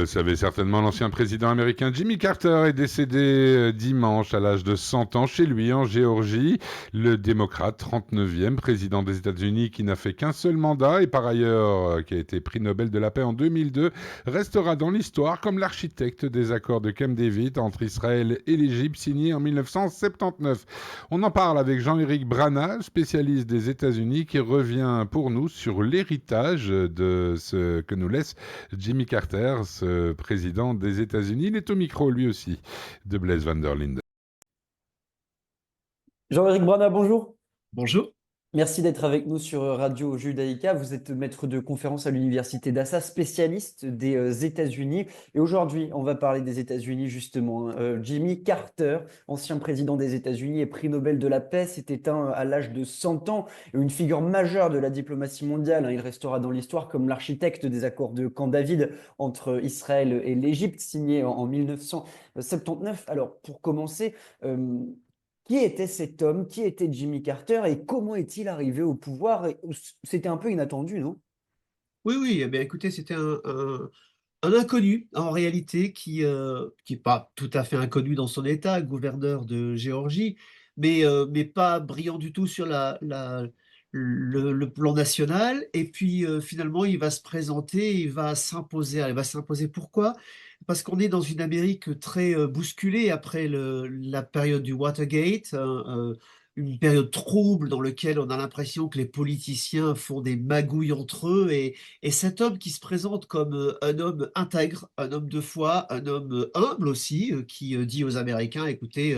le savez certainement, l'ancien président américain Jimmy Carter est décédé dimanche à l'âge de 100 ans chez lui en Géorgie. Le démocrate, 39e président des États-Unis qui n'a fait qu'un seul mandat et par ailleurs qui a été prix Nobel de la paix en 2002, restera dans l'histoire comme l'architecte des accords de Camp David entre Israël et l'Égypte signés en 1979. On en parle avec Jean-Éric Branal, spécialiste des États-Unis, qui revient pour nous sur l'héritage de ce que nous laisse Jimmy Carter, ce président des États-Unis. Il est au micro lui aussi de Blaise van der Linde. Jean-Éric Brana, bonjour. Bonjour. Merci d'être avec nous sur Radio Judaïka. Vous êtes maître de conférence à l'Université d'Assas, spécialiste des États-Unis. Et aujourd'hui, on va parler des États-Unis justement. Jimmy Carter, ancien président des États-Unis et prix Nobel de la paix, s'est éteint à l'âge de 100 ans. Une figure majeure de la diplomatie mondiale. Il restera dans l'histoire comme l'architecte des accords de Camp David entre Israël et l'Égypte, signés en 1979. Alors, pour commencer, qui était cet homme? Qui était Jimmy Carter et comment est-il arrivé au pouvoir? C'était un peu inattendu, non? Oui, oui, eh bien, écoutez, c'était un inconnu en réalité qui est pas tout à fait inconnu dans son état, gouverneur de Géorgie, mais pas brillant du tout sur le plan national. Et puis finalement, il va se présenter, il va s'imposer. Il va s'imposer pourquoi? Parce qu'on est dans une Amérique très bousculée après la période du Watergate, une période trouble dans laquelle on a l'impression que les politiciens font des magouilles entre eux et cet homme qui se présente comme un homme intègre, un homme de foi, un homme humble aussi, qui dit aux Américains, écoutez,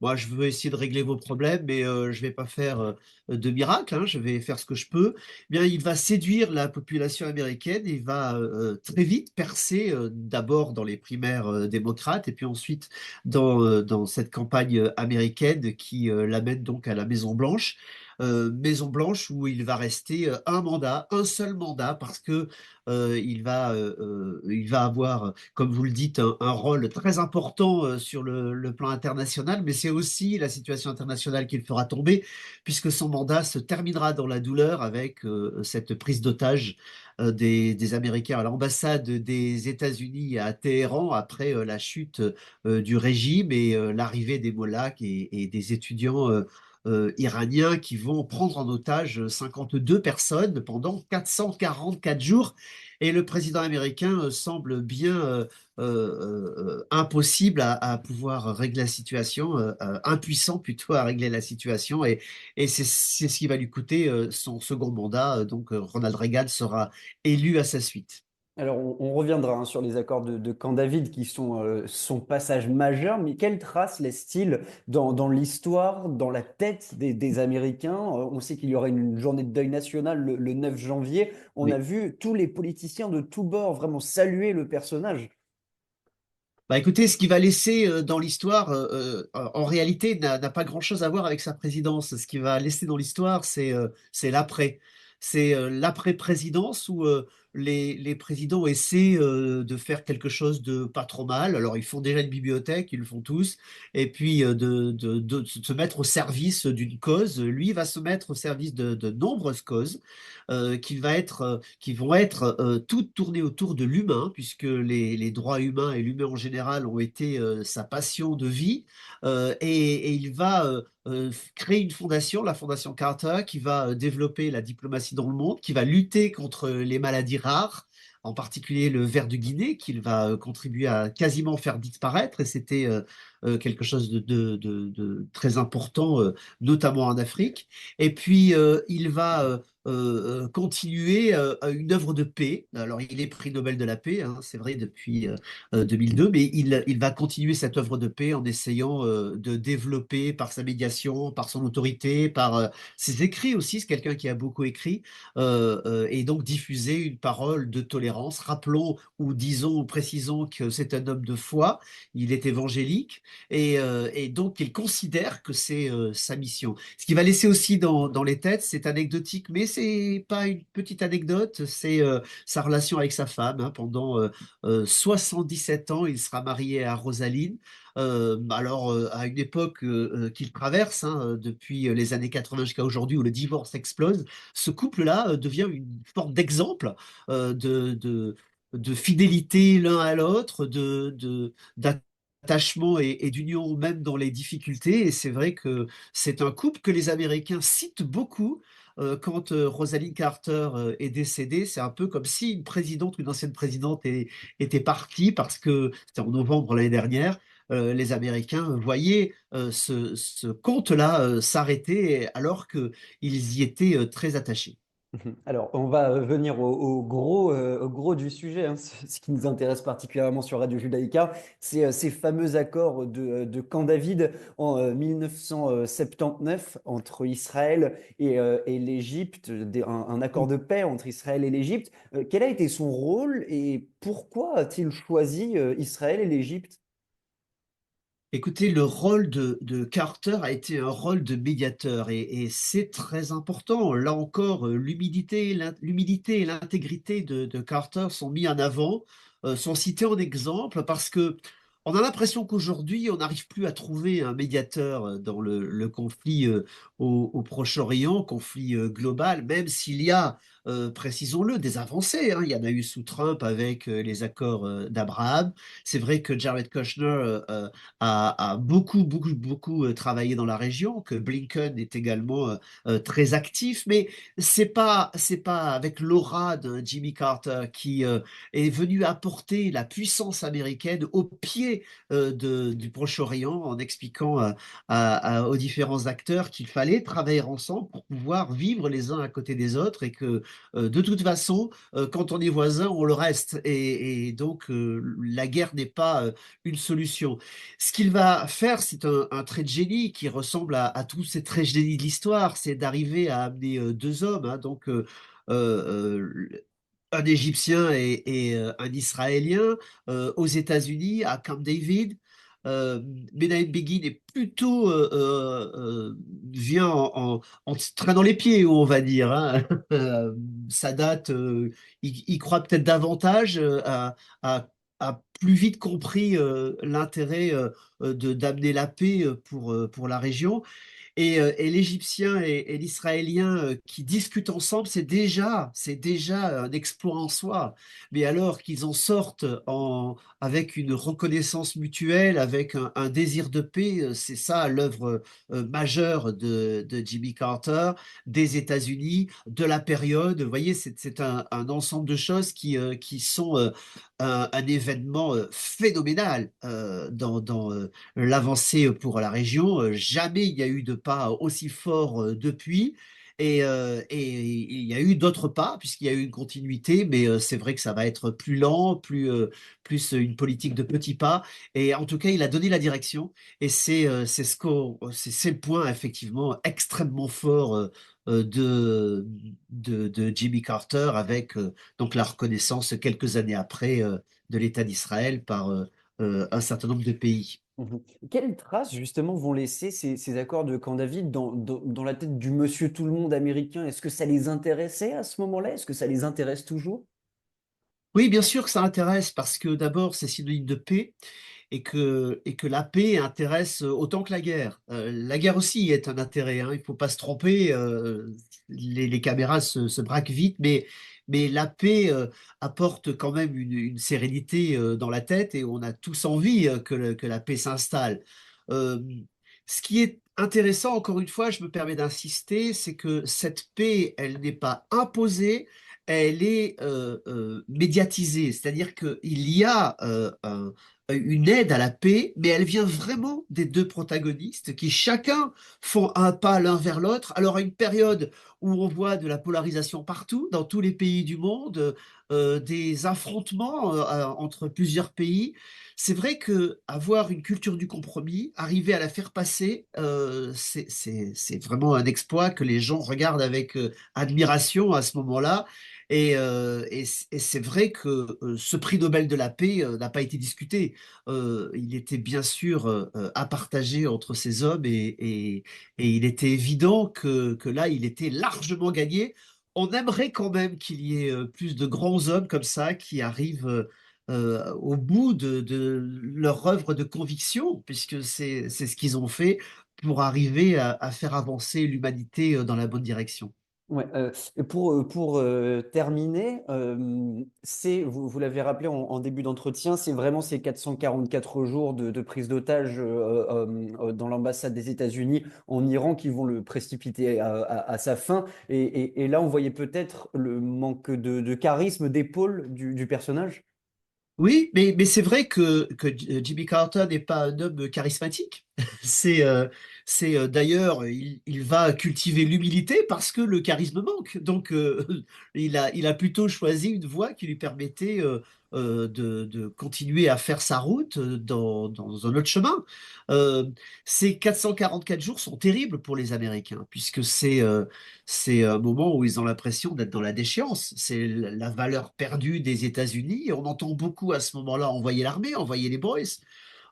moi je veux essayer de régler vos problèmes, mais je vais pas faire de miracle, hein, je vais faire ce que je peux. Eh bien, il va séduire la population américaine, il va très vite percer, d'abord dans les primaires démocrates, et puis ensuite dans cette campagne américaine qui l'amène donc à la Maison-Blanche. Maison-Blanche où il va rester un mandat, un seul mandat, parce que il va avoir, comme vous le dites, un rôle très important sur le plan international, mais c'est aussi la situation internationale qui le fera tomber, puisque son mandat se terminera dans la douleur avec cette prise d'otage des Américains à l'ambassade des États-Unis à Téhéran après la chute du régime et l'arrivée des Mollahs et des étudiants iraniens qui vont prendre en otage 52 personnes pendant 444 jours. Et le président américain semble bien impossible à pouvoir régler la situation, impuissant plutôt à régler la situation. Et c'est ce qui va lui coûter son second mandat. Donc Ronald Reagan sera élu à sa suite. Alors, on reviendra sur les accords de Camp David qui sont son passage majeur, mais quelle trace laisse-t-il dans l'histoire, dans la tête des Américains? On sait qu'il y aura une journée de deuil national le 9 janvier. On a Oui. vu tous les politiciens de tous bords vraiment saluer le personnage. Bah écoutez, ce qu'il va laisser dans l'histoire, en réalité, n'a pas grand-chose à voir avec sa présidence. Ce qu'il va laisser dans l'histoire, c'est l'après. C'est l'après-présidence où les présidents essaient de faire quelque chose de pas trop mal. Alors, ils font déjà une bibliothèque, ils le font tous, et puis de se mettre au service d'une cause. Lui va se mettre au service de nombreuses causes qui vont être toutes tournées autour de l'humain, puisque les droits humains et l'humain en général ont été sa passion de vie. Et il va créer une fondation, la Fondation Carter, qui va développer la diplomatie dans le monde, qui va lutter contre les maladies rares, en particulier le ver de Guinée, qu'il va contribuer à quasiment faire disparaître. Et c'était quelque chose de très important, notamment en Afrique. Et puis, il va continuer une œuvre de paix. Alors, il est prix Nobel de la paix, hein, c'est vrai, depuis 2002, mais il va continuer cette œuvre de paix en essayant de développer par sa médiation, par son autorité, par ses écrits aussi. C'est quelqu'un qui a beaucoup écrit, et donc diffuser une parole de tolérance. Rappelons ou disons ou précisons que c'est un homme de foi, il est évangélique, et donc il considère que c'est sa mission. Ce qui va laisser aussi dans les têtes, c'est anecdotique, mais c'est pas une petite anecdote, c'est sa relation avec sa femme. Hein. Pendant 77 ans, il sera marié à Rosaline. Alors, à une époque qu'il traverse, hein, depuis les années 80 jusqu'à aujourd'hui, où le divorce explose, ce couple-là devient une forme d'exemple de de fidélité l'un à l'autre, d'attachement et d'union même dans les difficultés. Et c'est vrai que c'est un couple que les Américains citent beaucoup. Quand Rosalind Carter est décédée, c'est un peu comme si une présidente, une ancienne présidente était partie parce que c'était en novembre l'année dernière. Les Américains voyaient ce compte-là s'arrêter alors qu'ils y étaient très attachés. Mhm. Alors, on va venir au gros du sujet, hein. Ce qui nous intéresse particulièrement sur Radio Judaïka, c'est ces fameux accords de Camp David en 1979 entre Israël et l'Égypte, un accord de paix entre Israël et l'Égypte. Quel a été son rôle et pourquoi a-t-il choisi Israël et l'Égypte? Écoutez, le rôle de Carter a été un rôle de médiateur et c'est très important. Là encore, l'humilité et l'intégrité de Carter sont mis en avant, sont cités en exemple parce que on a l'impression qu'aujourd'hui, on n'arrive plus à trouver un médiateur dans le conflit au Proche-Orient, conflit global, même s'il y a, précisons-le, des avancées, hein. Il y en a eu sous Trump avec les accords d'Abraham. C'est vrai que Jared Kushner a beaucoup travaillé dans la région, que Blinken est également très actif, mais c'est pas avec l'aura de Jimmy Carter qui est venu apporter la puissance américaine au pied du Proche-Orient en expliquant aux différents acteurs qu'il fallait travailler ensemble pour pouvoir vivre les uns à côté des autres et que de toute façon, quand on est voisin, on le reste. Et donc, la guerre n'est pas une solution. Ce qu'il va faire, c'est un trait de génie qui ressemble à tous ces traits de génie de l'histoire, c'est d'arriver à amener deux hommes, hein, donc un Égyptien et un Israélien aux États-Unis, à Camp David. Euh, Menahem Begin est plutôt vient en se traînant les pieds, on va dire, hein. Ça date, il croit peut-être davantage à plus vite compris l'intérêt d'amener la paix pour la région. Et l'Égyptien et l'Israélien qui discutent ensemble, c'est déjà un exploit en soi. Mais alors qu'ils en sortent avec une reconnaissance mutuelle, avec un désir de paix, c'est ça l'œuvre majeure de Jimmy Carter, des États-Unis, de la période. Vous voyez, c'est un ensemble de choses qui sont un événement phénoménal dans l'avancée pour la région. Jamais il n'y a eu de pas aussi fort depuis. Et il y a eu d'autres pas, puisqu'il y a eu une continuité, mais c'est vrai que ça va être plus lent, plus une politique de petits pas. Et en tout cas, il a donné la direction. Et c'est le point, effectivement, extrêmement fort de Jimmy Carter, avec donc la reconnaissance quelques années après de l'État d'Israël par un certain nombre de pays. Mhm. Quelles traces justement vont laisser ces accords de Camp David dans la tête du monsieur tout le monde américain? Est-ce que ça les intéressait à ce moment-là? Est-ce que ça les intéresse toujours? Oui, bien sûr que ça intéresse parce que d'abord, c'est synonyme de paix et que la paix intéresse autant que la guerre. La guerre aussi est un intérêt, hein, il ne faut pas se tromper. Les caméras se braquent vite, mais la paix apporte quand même une sérénité dans la tête et on a tous envie que la paix s'installe. Euh, Ce qui est intéressant, encore une fois, je me permets d'insister, c'est que cette paix, elle n'est pas imposée, elle est médiatisée. C'est-à-dire qu'il y a une aide à la paix, mais elle vient vraiment des deux protagonistes qui chacun font un pas l'un vers l'autre. Alors à une période où on voit de la polarisation partout, dans tous les pays du monde, des affrontements entre plusieurs pays, c'est vrai que avoir une culture du compromis, arriver à la faire passer, c'est vraiment un exploit que les gens regardent avec admiration à ce moment-là. Et c'est vrai que ce prix Nobel de la paix n'a pas été discuté. Il était bien sûr à partager entre ces hommes et il était évident que là, il était largement gagné. On aimerait quand même qu'il y ait plus de grands hommes comme ça qui arrivent au bout de leur œuvre de conviction, puisque c'est ce qu'ils ont fait pour arriver à faire avancer l'humanité dans la bonne direction. Ouais, et pour terminer, vous l'avez rappelé en début d'entretien, c'est vraiment ces 444 jours de prise d'otage dans l'ambassade des États-Unis en Iran qui vont le précipiter à sa fin. Et là, on voyait peut-être le manque de charisme, d'épaule du personnage. Oui, mais c'est vrai que Jimmy Carter n'est pas un homme charismatique. C'est d'ailleurs, il va cultiver l'humilité parce que le charisme manque. Donc, il a plutôt choisi une voie qui lui permettait de continuer à faire sa route dans un autre chemin. Euh, Ces 444 jours sont terribles pour les Américains, puisque c'est un moment où ils ont l'impression d'être dans la déchéance. C'est la valeur perdue des États-Unis. Et on entend beaucoup à ce moment-là envoyer l'armée, envoyer les boys.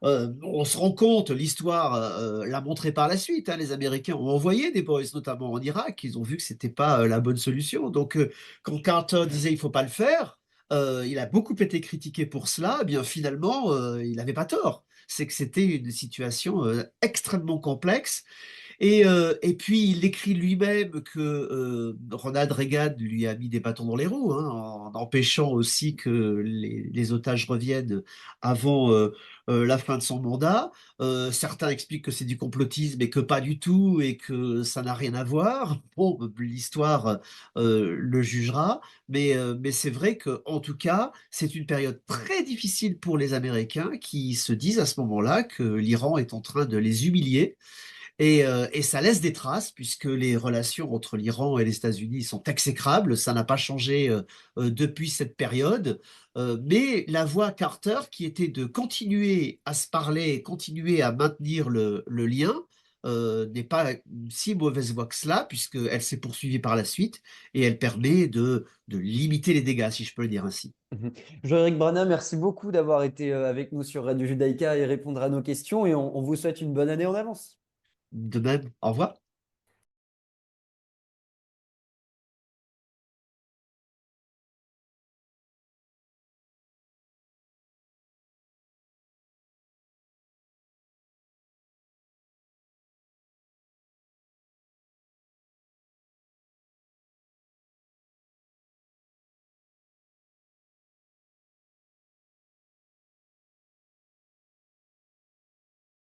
On se rend compte, l'histoire l'a montré par la suite, hein, les Américains ont envoyé des boys, notamment en Irak. Ils ont vu que c'était pas la bonne solution. Donc, quand Carter disait il faut pas le faire, il a beaucoup été critiqué pour cela. Eh bien, finalement, il n'avait pas tort. C'est que c'était une situation extrêmement complexe et puis, il écrit lui-même que Ronald Reagan lui a mis des bâtons dans les roues, hein, en empêchant aussi que les otages reviennent avant la fin de son mandat. Certains expliquent que c'est du complotisme et que pas du tout et que ça n'a rien à voir. Bon, l'histoire le jugera, mais c'est vrai que, en tout cas, c'est une période très difficile pour les Américains qui se disent à ce moment-là que l'Iran est en train de les humilier et ça laisse des traces puisque les relations entre l'Iran et les États-Unis sont exécrables. Ça n'a pas changé depuis cette période. Mais la voie Carter, qui était de continuer à se parler, continuer à maintenir le lien, n'est pas une si mauvaise voie que cela, puisqu'elle s'est poursuivie par la suite et elle permet de limiter les dégâts, si je peux le dire ainsi. Mhm. Jean-Éric Brana, merci beaucoup d'avoir été avec nous sur Radio Judaïka et répondre à nos questions. Et on vous souhaite une bonne année en avance. De même, au revoir.